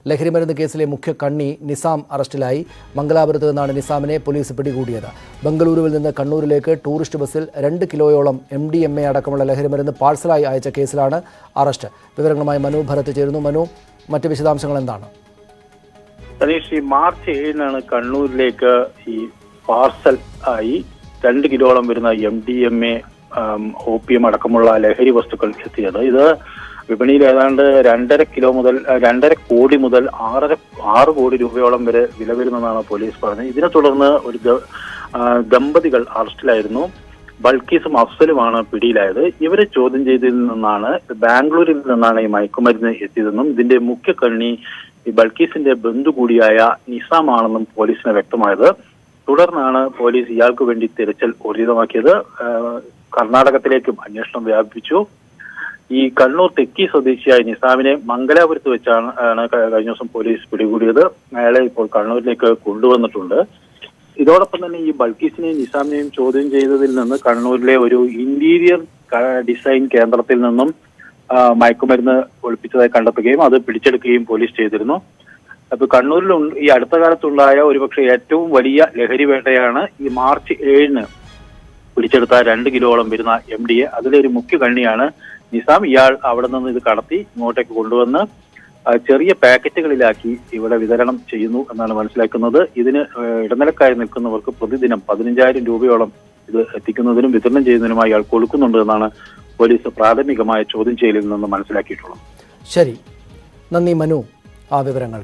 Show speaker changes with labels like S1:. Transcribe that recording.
S1: ലഹരിമരുന്ന് കേസിലെ മുഖ്യ കണ്ണി നിസാം അറസ്റ്റിലായി. മംഗലാപുരത്ത് നിന്നാണ് നിസാമിനെ പോലീസ് പിടികൂടിയത്. ബംഗളൂരുവിൽ നിന്ന് കണ്ണൂരിലേക്ക് ടൂറിസ്റ്റ് ബസ്സിൽ 2 കിലോയോളം MDMA അടക്കമുള്ള ലഹരിമരുന്ന് പാഴ്സലായി അയച്ച കേസിലാണ് അറസ്റ്റ്. വിവരങ്ങളുമായി മനു ഭരത് ചേരുന്നു. മനു, മറ്റ് വിശദാംശങ്ങൾ എന്താണ്?
S2: സനീഷ്, മാർച്ച് 7 കണ്ണൂരിലേക്ക് ഈ പാർസൽ ആയി 2 കിലോളം വരുന്ന MDMA OPM അടക്കമുള്ള ലഹരി വസ്തുക്കൾ എത്തിയത്. ഇത് വിപണിയിൽ ഏതാണ്ട് 2.5 കോടി മുതൽ 6 കോടി രൂപയോളം വരെ വില വരുന്നതാണ് പോലീസ് പറഞ്ഞത്. ഇതിനെ തുടർന്ന് ഒരു ദമ്പതികൾ അറസ്റ്റിലായിരുന്നു. ബൾക്കീസും അഫ്സലുമാണ് പിടിയിലായത്. ഇവരെ ചോദ്യം ചെയ്തതിൽ നിന്നാണ് ബാംഗ്ലൂരിൽ നിന്നാണ് ഈ മയക്കുമരുന്ന് എത്തിയതെന്നും ഇതിന്റെ മുഖ്യ കണ്ണി ഈ ബൾക്കീസിന്റെ ബന്ധു കൂടിയായ നിസാമാണെന്നും പോലീസിന് വ്യക്തമായത്. തുടർന്നാണ് പോലീസ് ഇയാൾക്ക് വേണ്ടി തിരച്ചിൽ ഊർജിതമാക്കിയത്. കർണാടകത്തിലേക്കും അന്വേഷണം വ്യാപിപ്പിച്ചു. ഈ കണ്ണൂർ തെക്കി സ്വദേശിയായ നിസാമിനെ മംഗലാപുരത്ത് വെച്ചാണ് കഴിഞ്ഞ ദിവസം പോലീസ് പിടികൂടിയത്. അയാളെ ഇപ്പോൾ കണ്ണൂരിലേക്ക് കൊണ്ടുവന്നിട്ടുണ്ട്. ഇതോടൊപ്പം തന്നെ ഈ ബൾക്കീസിനെയും നിസാമിനെയും ചോദ്യം ചെയ്തതിൽ നിന്ന് കണ്ണൂരിലെ ഒരു ഇന്റീരിയർ ഡിസൈൻ കേന്ദ്രത്തിൽ നിന്നും മയക്കുമരുന്ന് ഒളിപ്പിച്ചതായി കണ്ടെത്തുകയും അത് പിടിച്ചെടുക്കുകയും പോലീസ് ചെയ്തിരുന്നു. അപ്പൊ കണ്ണൂരിൽ ഈ അടുത്ത കാലത്തുണ്ടായ ഒരുപക്ഷെ ഏറ്റവും വലിയ ലഹരി വേട്ടയാണ് ഈ മാർച്ച് 7 പിടിച്ചെടുത്ത 2 കിലോളം വരുന്ന MDA. അതിലെ ഒരു മുഖ്യ കണ്ണിയാണ് നിസാം. ഇയാൾ അവിടെ നിന്ന് ഇത് കടത്തി ഇങ്ങോട്ടേക്ക് കൊണ്ടുവന്ന് ചെറിയ പാക്കറ്റുകളിലാക്കി ഇവിടെ വിതരണം ചെയ്യുന്നു എന്നാണ് മനസ്സിലാക്കുന്നത്. ഇതിന് ഇടനിലക്കായി നിൽക്കുന്നവർക്ക് പ്രതിദിനം 15,000 രൂപയോളം ഇത് എത്തിക്കുന്നതിനും വിതരണം ചെയ്യുന്നതിനുമായി ഇയാൾ കൊടുക്കുന്നുണ്ട് എന്നാണ് പോലീസ് പ്രാഥമികമായ ചോദ്യം ചെയ്യലിൽ നിന്ന് മനസ്സിലാക്കിയിട്ടുള്ളത്.
S1: ശരി, നന്ദി മനു ആ വിവരങ്ങൾ.